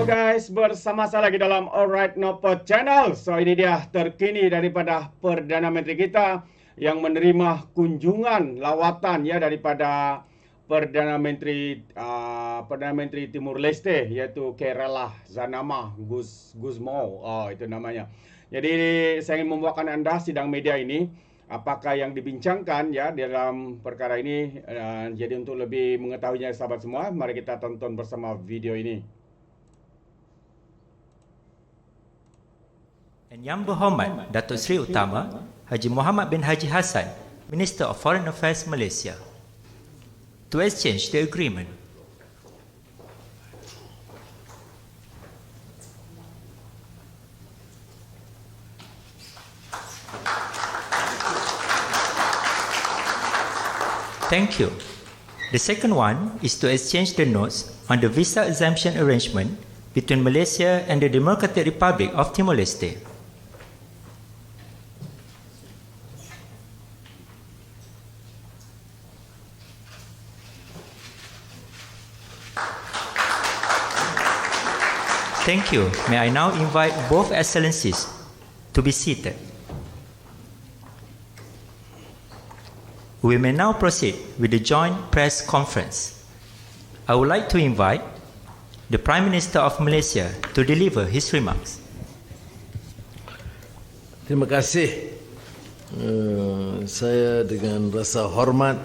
guys, bersama saya lagi dalam ORAITNOPO channel. So ini dia terkini daripada Perdana Menteri kita yang menerima kunjungan lawatan ya daripada Perdana Menteri Timor-Leste, iaitu Rala Xanana Gusmao. Itu namanya. Jadi saya ingin membuatkan anda sidang media ini, apakah yang dibincangkan ya dalam perkara ini. Jadi untuk lebih mengetahuinya sahabat semua, mari kita tonton bersama video ini. And Yang Berhormat Dato Seri Utama Haji Muhammad bin Haji Hassan, Minister of Foreign Affairs Malaysia, to exchange the agreement. Thank you. The second one is to exchange the notes on the visa exemption arrangement between Malaysia and the Democratic Republic of Timor-Leste. Thank you. May I now invite both Excellencies to be seated. We may now proceed with the joint press conference. I would like to invite the Prime Minister of Malaysia to deliver his remarks. Terima kasih. Saya dengan rasa hormat,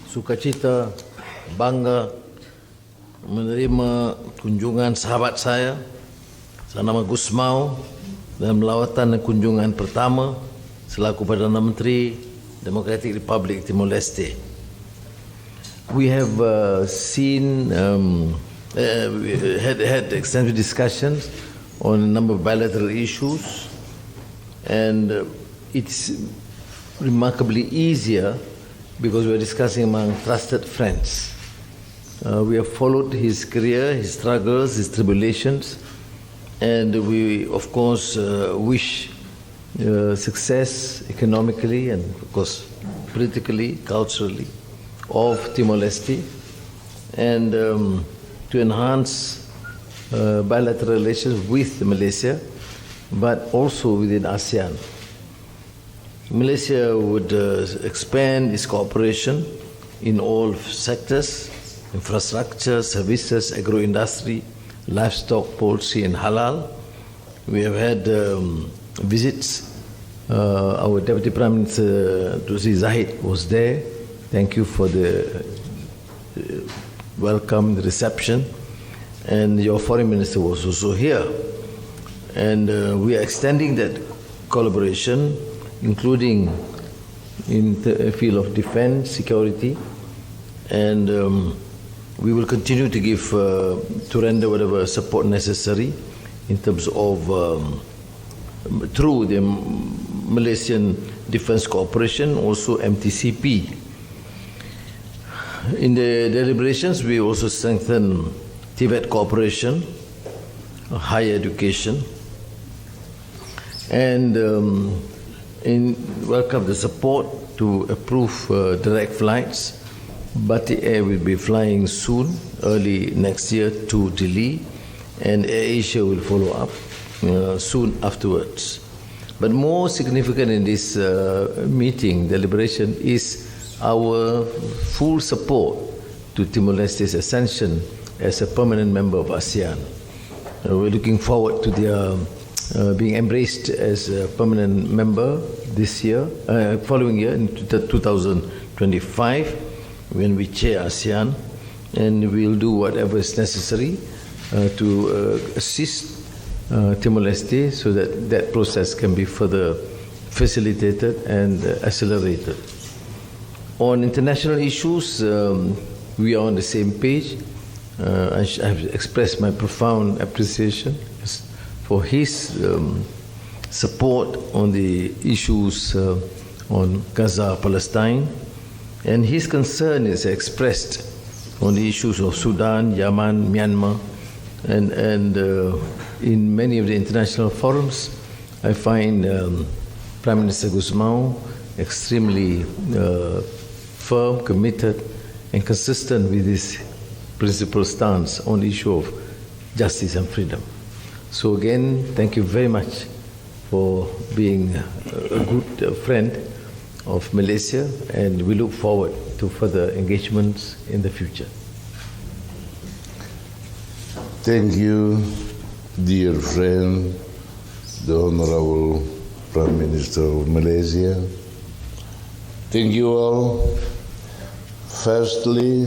sukacita, bangga menerima kunjungan sahabat saya, nama Gusmao, dalam lawatan dan kunjungan pertama selaku Perdana Menteri Democratic Republic Timor-Leste. We have had extensive discussions on a number of bilateral issues, and it's remarkably easier because we are discussing among trusted friends. We have followed his career, his struggles, his tribulations, and we, of course, wish success economically and, of course, politically, culturally, of Timor-Leste, and to enhance bilateral relations with Malaysia, but also within ASEAN. Malaysia would expand its cooperation in all sectors: infrastructure, services, agro-industry, livestock, poultry, and halal. We have had visits. Our Deputy Prime Minister Dr. Zahid was there. Thank you for the welcome, the reception. And your Foreign Minister was also here. And we are extending that collaboration, including in the field of defense, security, and we will continue to give, to render whatever support necessary in terms of, through the Malaysian Defence Cooperation, also MTCP. In the deliberations, we also strengthen Tibet cooperation, higher education, and welcome the support to approve direct flights. Bati Air will be flying soon, early next year, to Delhi, and AirAsia will follow up soon afterwards. But more significant in this deliberation, is our full support to Timor-Leste's ascension as a permanent member of ASEAN. We're looking forward to their being embraced as a permanent member this year, following year in 2025. When we chair ASEAN, and we'll do whatever is necessary to assist Timor-Leste so that that process can be further facilitated and accelerated. On international issues, we are on the same page. I have expressed my profound appreciation for his support on the issues on Gaza, Palestine. And his concern is expressed on the issues of Sudan, Yemen, Myanmar, and in many of the international forums, I find Prime Minister Gusmao extremely firm, committed, and consistent with his principal stance on the issue of justice and freedom. So again, thank you very much for being a good friend of Malaysia, and we look forward to further engagements in the future. Thank you, dear friend, the Honorable Prime Minister of Malaysia. Thank you all. Firstly,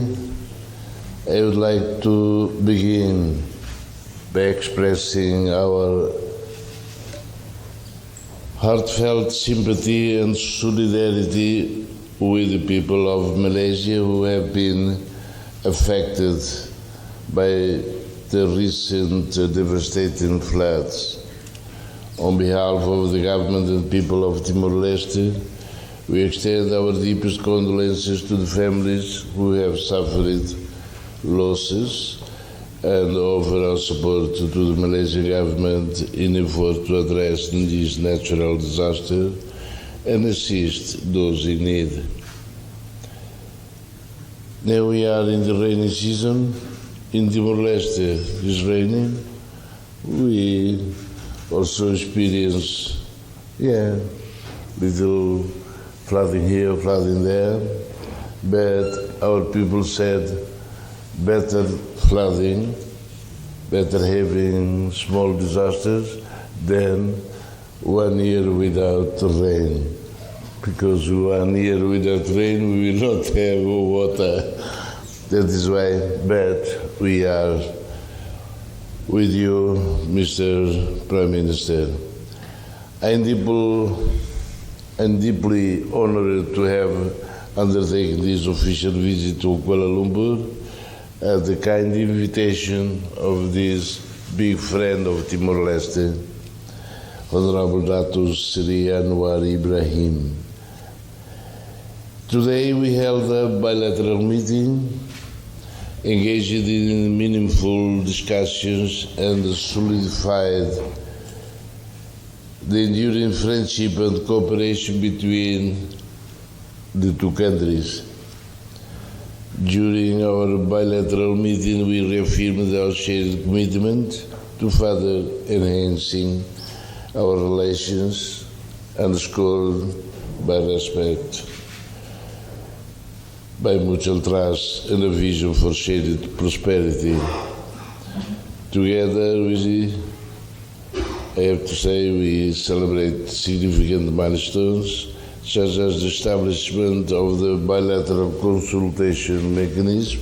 I would like to begin by expressing our heartfelt sympathy and solidarity with the people of Malaysia who have been affected by the recent devastating floods. On behalf of the government and people of Timor-Leste, we extend our deepest condolences to the families who have suffered losses and offer our support to the Malaysian government in effort to address this natural disaster and assist those in need. Now we are in the rainy season. In Timor-Leste is raining. We also experience, little flooding here, flooding there, but our people said better flooding, better having small disasters than 1 year without rain, because 1 year without rain we will not have water. That is why, but we are with you, Mr. Prime Minister. I'm deeply honored to have undertaken this official visit to Kuala Lumpur at the kind invitation of this big friend of Timor-Leste, Honorable Dato Seri Anwar Ibrahim. Today we held a bilateral meeting, engaged in meaningful discussions and solidified the enduring friendship and cooperation between the two countries. During our bilateral meeting, we reaffirmed our shared commitment to further enhancing our relations, underscored by respect, by mutual trust and a vision for shared prosperity. Together, I have to say, we celebrate significant milestones, such as the establishment of the bilateral consultation mechanism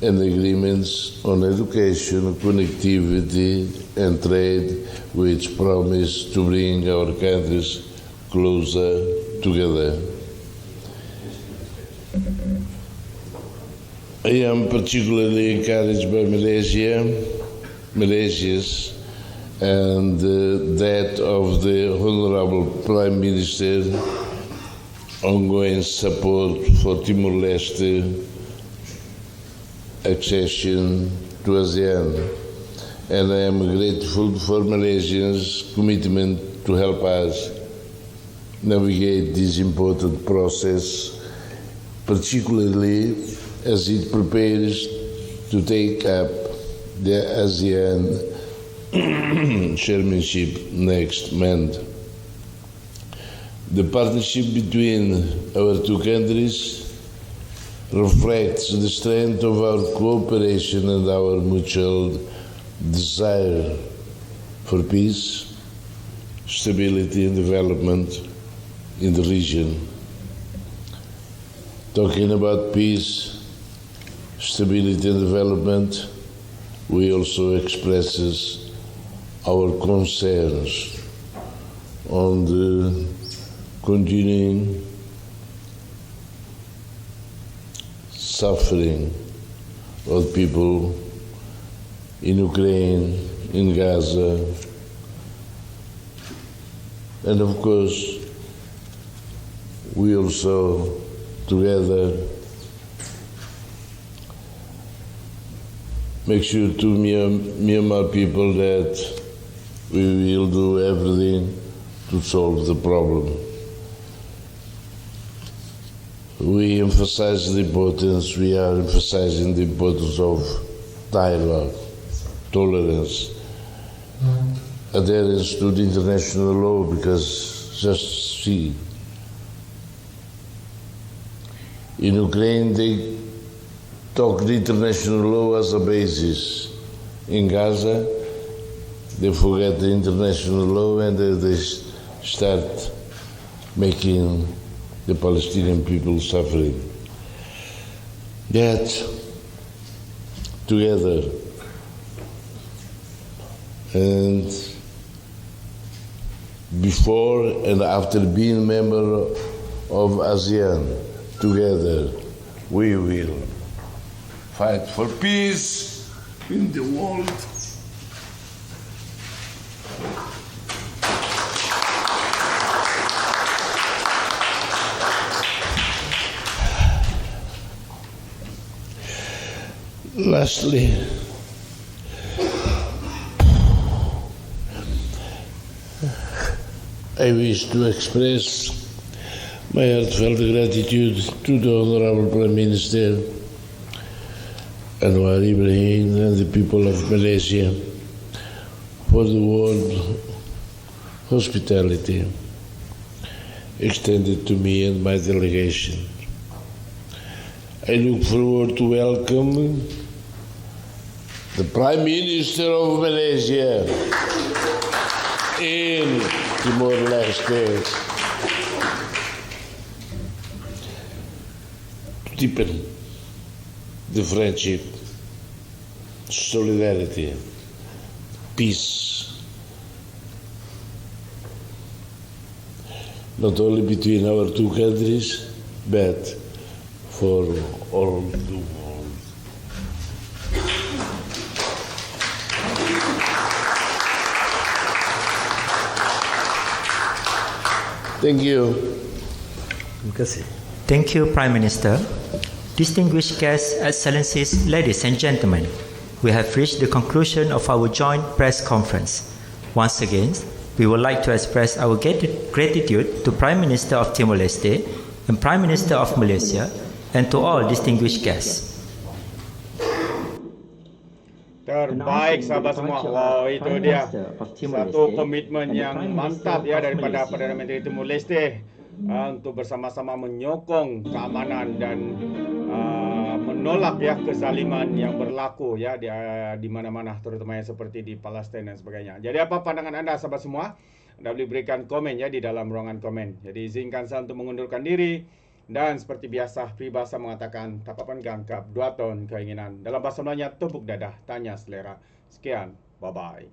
and agreements on education, connectivity and trade, which promise to bring our countries closer together. I am particularly encouraged by Malaysia's and that of the Honorable Prime Minister ongoing support for Timor-Leste accession to ASEAN, and I am grateful for Malaysia's commitment to help us navigate this important process, particularly as it prepares to take up the ASEAN chairmanship next month. The partnership between our two countries reflects the strength of our cooperation and our mutual desire for peace, stability and development in the region. Talking about peace, stability and development, we also expresses our concerns on the continuing suffering of people in Ukraine, in Gaza, and of course we also together make sure to Myanmar people that we will do everything to solve the problem. We are emphasizing the importance of dialogue. tolerance, adherence to the international law, because just see, in Ukraine they talk the international law as a basis. In Gaza, they forget the international law and they start making the Palestinian people suffering. Yet, together, and before and after being member of ASEAN, together we will fight for peace in the world. Lastly, I wish to express my heartfelt gratitude to the Honorable Prime Minister Anwar Ibrahim and the people of Malaysia for the warm hospitality extended to me and my delegation. I look forward to welcome the Prime Minister of Malaysia in Timor-Leste to deepen the friendship, solidarity, peace, not only between our two countries, but for all the world. Thank you. Terima kasih. Thank you, Prime Minister. Distinguished guests, Excellencies, ladies and gentlemen, we have reached the conclusion of our joint press conference. Once again, we would like to express our gratitude to Prime Minister of Timor-Leste and Prime Minister of Malaysia and to all distinguished guests. Terbaik sahabat semua. Wow, itu dia satu komitmen yang mantap ya daripada Perdana Menteri Timor-Leste untuk bersama-sama menyokong keamanan dan menolak ya kezaliman yang berlaku ya di mana-mana, terutamanya seperti di Palestin dan sebagainya. Jadi apa pandangan anda sahabat semua? Anda boleh berikan komen ya di dalam ruangan komen. Jadi izinkan saya untuk mengundurkan diri. Dan seperti biasa, peribahasa mengatakan, tapapan gangkap, 2 tahun keinginan. Dalam bahasa Melayunya, tepuk dadah, tanya selera. Sekian, bye-bye.